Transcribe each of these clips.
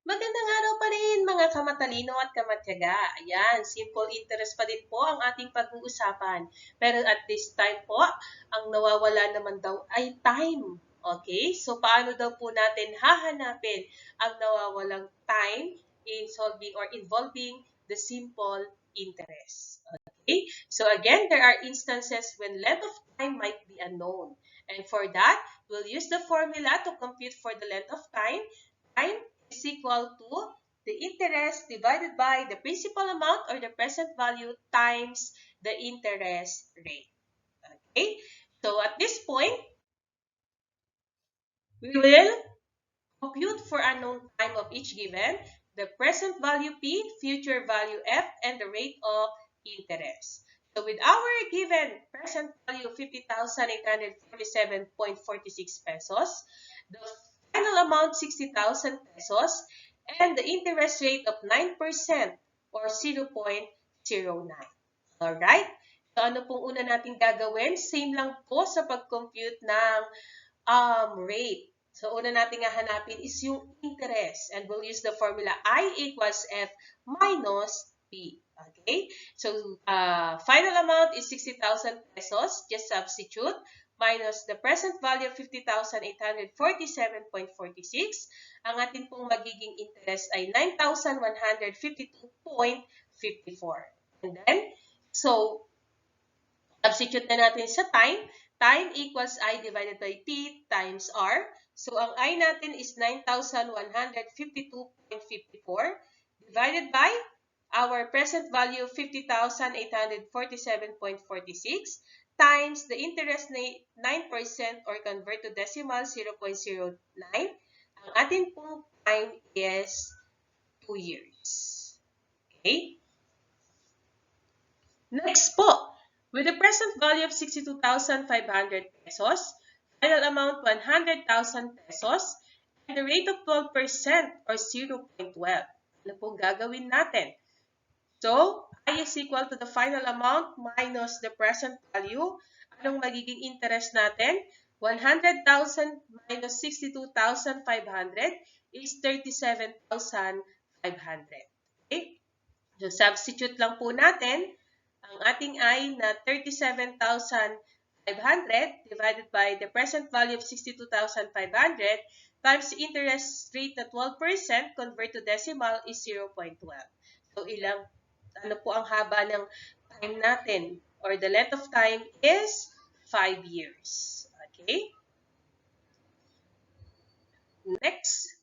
Magandang araw pa rin mga kamatalino at kamatyaga. Ayan, simple interest pa din po ang ating pag-uusapan. Pero at this time po, ang nawawala naman daw ay time. Okay? So, paano daw po natin hahanapin ang nawawalang time in solving or involving the simple interest? Okay? So, again, there are instances when length of time might be unknown. And for that, we'll use the formula to compute for the length of time. Time is equal to the interest divided by the principal amount or the present value times the interest rate. Okay? So at this point, we will compute for unknown time of each given, the present value P, future value F, and the rate of interest. So with our given present value 50,847.46 pesos, the final amount 60,000 pesos, and the interest rate of 9% or 0.09. Alright? So ano pong una natin gagawin? Same lang po sa pag-compute ng rate. So, una natin hahanapin is yung interest. And we'll use the formula I equals F minus P. Okay? So, final amount is 60,000 pesos. Just substitute. Minus the present value of 50,847.46. Ang ating pong magiging interest ay 9,152.54. And then, so, substitute na natin sa time. Time equals I divided by P times R. So, ang I natin is 9,152.54 divided by our present value 50,847.46 times the interest na 9% or convert to decimal 0.09. Ang atin pong time is 2 years. Okay? Next po. With the present value of 62,500 pesos, final amount 100,000 pesos, and the rate of 12% or 0.12. Ano pong gagawin natin? So, I is equal to the final amount minus the present value. Anong magiging interest natin? 100,000 minus 62,500 is 37,500. Okay? So, substitute lang po natin ang ating I na 37,500 divided by the present value of 62,500 times the interest rate na 12%, convert to decimal is 0.12. So, ano po ang haba ng time natin? Or the length of time is 5 years. Okay? Next.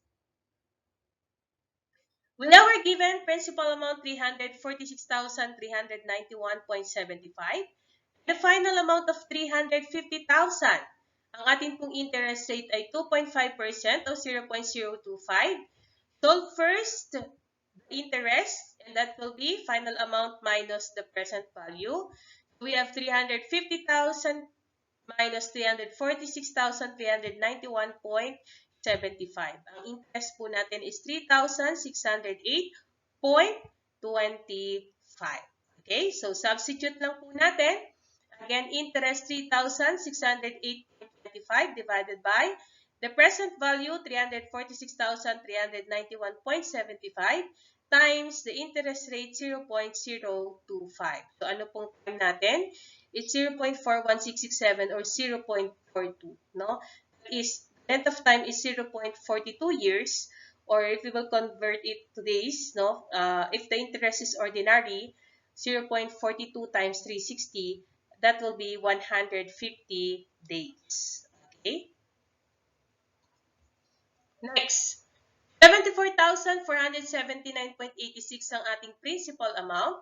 With our given principal amount 346,391.75, the final amount of 350,000, ang ating pong interest rate ay 2.5% o 0.025. Solve first the interest, and that will be final amount minus the present value. We have 350,000 minus 346,391.75. Ang interest po natin is 3,608.25. Okay, so substitute lang po natin. Again, interest 3,608.25 divided by the present value 346,391.75 times the interest rate 0.025. So ano pong time natin? It's 0.41667 or 0.42, no? That is, length of time is 0.42 years, or if we will convert it to days, no? If the interest is ordinary, 0.42 times 360, that will be 150 days. Okay? Next, 74,479.86 ang ating principal amount.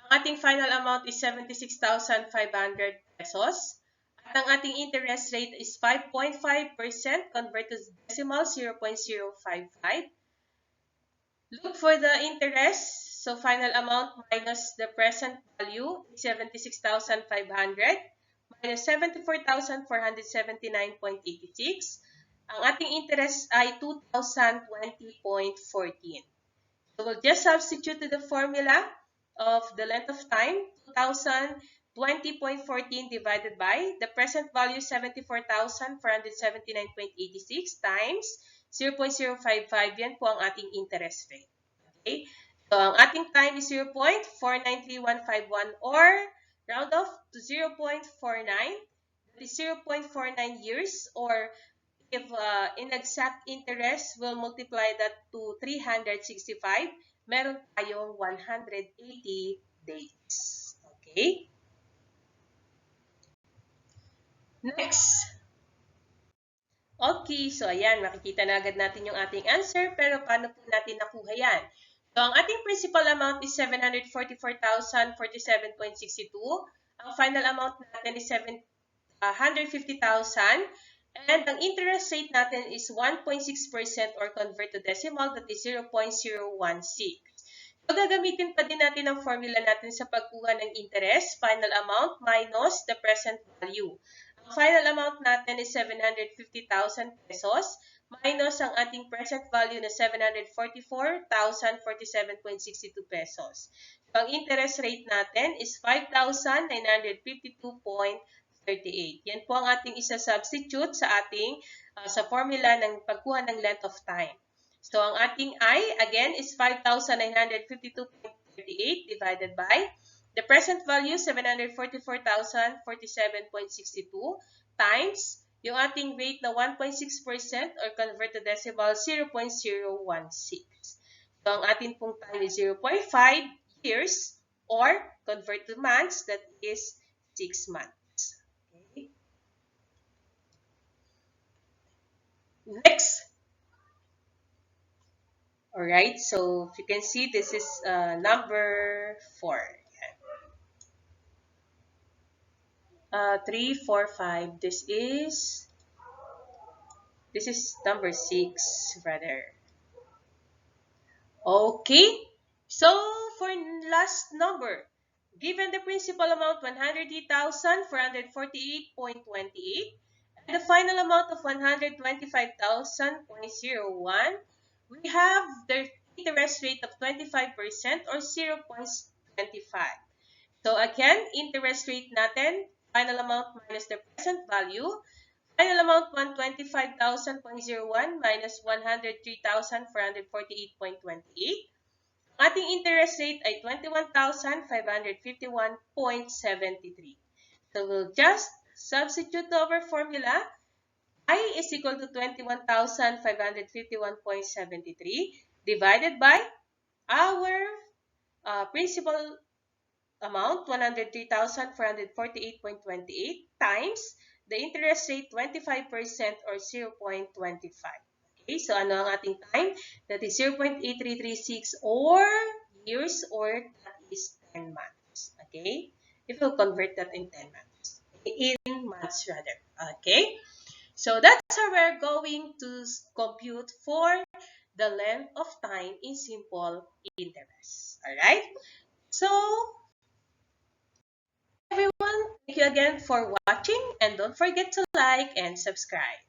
Ang ating final amount is 76,500 pesos. At ang ating interest rate is 5.5%, convert to decimal 0.055. Look for the interest. So, final amount minus the present value, 76,500, minus 74,479.86. Ang ating interest ay 2,020.14. So, we'll just substitute to the formula of the length of time, 2,020.14 divided by the present value, 74,479.86 times 0.055, yan po ang ating interest rate. Okay? So, ang ating time is 0.493151 or round off to 0.49. That is 0.49 years, or if in exact interest, we'll multiply that to 365. Meron tayong 180 days. Okay? Next. Okay, so ayan, makikita na agad natin yung ating answer, pero paano po natin nakuha yan? So, ang ating principal amount is 744,047.62. Ang final amount natin is 150,000. And ang interest rate natin is 1.6% or convert to decimal, that is 0.016. So, gagamitin pa din natin ang formula natin sa pagkuha ng interest, final amount minus the present value. Ang final amount natin is 750,000 pesos minus ang ating present value na 744,047.62 pesos. So, ang interest rate natin is 5,952.38. Yan po ang ating isa-substitute sa ating sa formula ng pagkuha ng length of time. So, ang ating I, again, is 5,952.38 divided by the present value, 744,047.62 times yung ating rate na 1.6% or convert to decimal, 0.016. So, ang ating pong time is 0.5 years or convert to months, that is 6 months. Okay. Next. Alright, so if you can see, this is number 4. 3, 4, 5. This is number 6, brother. Okay, so for last number, given the principal amount 108,448.28 and the final amount of 125,000.01, we have the interest rate of 25% or 0.25. So again, interest rate natin, final amount minus the present value. Final amount, 125,000.01 minus 103,448.28. Ating interest rate ay 21,551.73. So we'll just substitute our formula. I is equal to 21,551.73 divided by our principal amount, 103,448.28 times the interest rate, 25% or 0.25. Okay, so ano ang ating time? That is 0.8336 or years, or that is 10 months. Okay, if we'll convert that in 10 months. In months rather. Okay, so that's how we're going to compute for the length of time in simple interest. Alright, so everyone, thank you again for watching, and don't forget to like and subscribe.